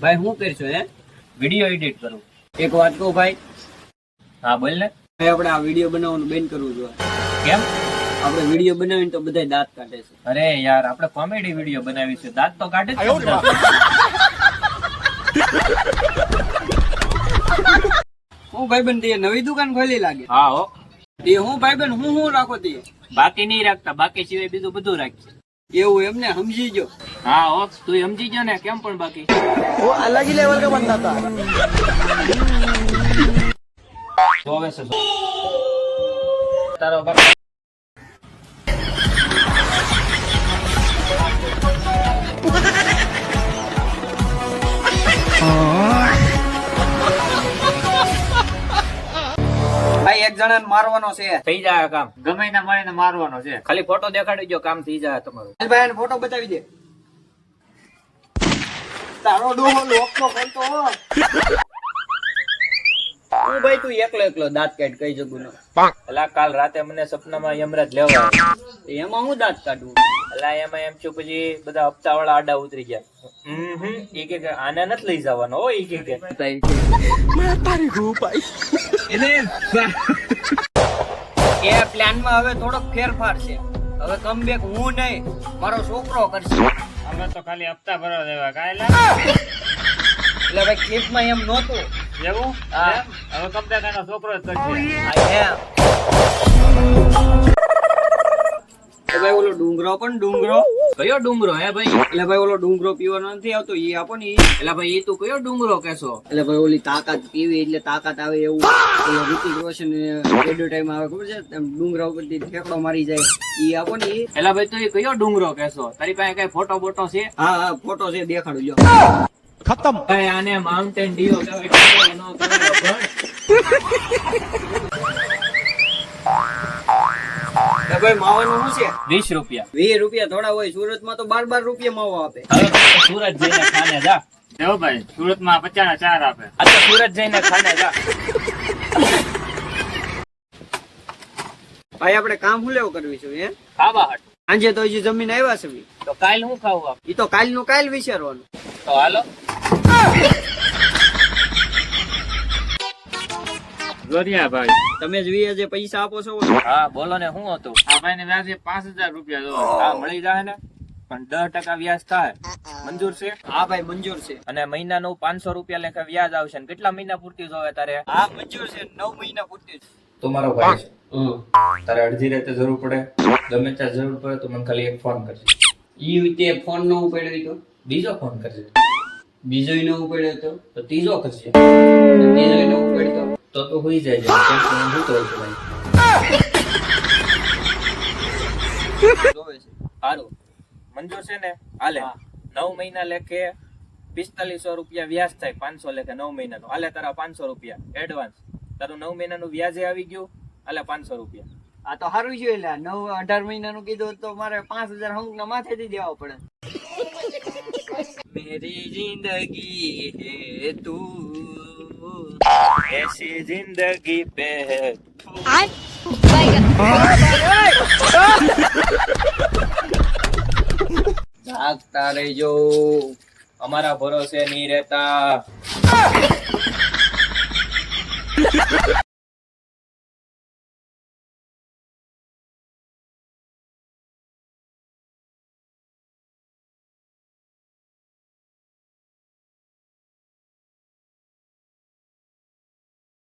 ભાઈ હું કરશો વિડીયો એડિટ કરું. એક વાત કહું ભાઈ, હા બોલ ને. ભાઈ આપણે આ વિડીયો બનાવવાનું બેન કરવું જોઈએ. કેમ? આપણે વિડીયો બનાવીને તો બધા દાંત કાઢે છે. અરે યાર, આપણે કોમેડી વિડીયો બનાવીશું, દાંત તો કાઢે જ છે બધા. હું ભાઈબંધ તે નવી દુકાન ખોલી લાગે. હા હો, તે હું ભાઈબંધ હું રાખો તે બાકી નહીં રાખતા, બાકી સિવાય બીજું બધું રાખીએ. એવું એમને સમજી જો. હા હો, તું સમજી ગયો ને? કેમ પણ બાકી वो अलग ही लेवल का बंदा था। તો હવે શું તારો બાપ? ભાઈ એક જણાને મારવાનો છે. થઈ જાય કામ, ગમે ના મળીને મારવાનો છે. ખાલી ફોટો દેખાડી દો, કામ થઈ જાય તમારું. ભાઈ એને ફોટો બતાવી દે. તારો ડોહો લોકનો બોલતો હો. હું ભાઈ તું એકલો એકલો દાંત કાઢ કઈ જગું નો. અલા કાલ રાતે મને સપનામાં યમરાજ લેવા આવ્યા. એમાં હું દાંત કાઢું? અલા એમાં એમ છું, પછી બધા હપ્તા વાળા આડા ઉતરી ગયા. ઈ કે આને નથી લઈ જવાનો હો. ઈ કે એ પ્લાન માં હવે થોડોક ફેરફાર છે. હવે કમબેક હું નહીં, મારો છોકરો કરશે. અમે તો ખાલી હપ્તા ભરવા દેવા કાયલા. એટલે ભાઈ ક્લિપ માં એમ નહોતું. એવું? હા. હવે કમબેક આનો છોકરો જ કરશે. ભાઈ ઓલો ડુંગરો પણ ડુંગરો. કયો ડુંગરો હે ભાઈ? એટલે ભાઈ ઓલો ડુંગરો પીવાનો નથી આવતો, એ આપો ને. એટલે ભાઈ એ તું કયો ડુંગરો કેશો? એટલે ભાઈ ઓલી તાકાત પીવી એટલે તાકાત આવે એવું. ઓલો ઋતિક રોશન એડવર્ટાઈઝ માં આવે ખબર છે, એમ ડુંગરા ઉપરથી ઠેકડો મારી જાય. એ આપો ને. એટલે ભાઈ તું એ કયો ડુંગરો કેશો? તારી પાસે કઈ ફોટો બોટો છે? હા હા ફોટો છે, દેખાડું જો. खत्म। ભાઈ આને માઉન્ટેન ડીઓ કહેવાય. એનો કહેવાય ભણ. ભાઈ માવાનું શું છે? 20 રૂપિયા. 20 રૂપિયા થોડા હોય, સુરતમાં તો 12 રૂપિયા માવો આપે. હવે સુરત જઈને ખાને જા. જો ભાઈ, સુરતમાં 50 ના 4 આપે. આ તો સુરત જઈને ખાને જા. ભાઈ આપણે કામ શું લેવું કરવી છે ખાવા હટ. આજે તો હજી જમીન આવ્યા છે. તો કાલ હું ખાવું આપ? એ તો કાલનું કાલ વિચારવાનું. તો હાલો. જોરિયા ભાઈ, તમે જ જે પૈસા આપો છો. હા બોલો ને, શું હતું? આ ભાઈ ને વ્યાજે 5000 રૂપિયા દો. હા મળી જાય ને, પણ 10% વ્યાજ થાય. મંજૂર છે? હા ભાઈ મંજૂર છે. અને મહિનાનું 500 રૂપિયા લેખે વ્યાજ આવશે. ને કેટલા મહિના પૂરતી જોવે તારે? હા મંજૂર છે, 9 મહિના પૂરતી. તો મારો ભાઈ છે, તારે અડધી રાતે જરૂર પડે, ગમે ત્યાં જરૂર પડે તો મને ખાલી એક ફોન કરજે. ઈ તે ફોન નો ઉપાડ્યો તો બીજો ફોન કરજે. બીજો નો ઉપાડ્યો તો તો ત્રીજો કરજે. ત્રીજો નો ઉપાડ્યો તો હોઈ જાય છે. કેમ કે હું સૂતો હોઉં છું ભાઈ. જોવે છે. સારું, મંજૂર છે ને? હાલે. 9 મહિના લેખે 4500 રૂપિયા વ્યાજ થાય. 500 લેખે 9 મહિનાનું. હાલે તારા 500 રૂપિયા એડવાન્સ. તારું 9 મહિનાનું વ્યાજે આવી ગયું. હાલે 500 રૂપિયા. આ તો સારું છે. એટલે 9-18 મહિનાનું કીધું તો મારે 5000 હંક ના માથેથી દેવા પડે. મેરી જિંદગી હે તું, ऐसी जिंदगी पे है જાગતા રહેજો, અમારા ભરોસે નહીં રહેતા.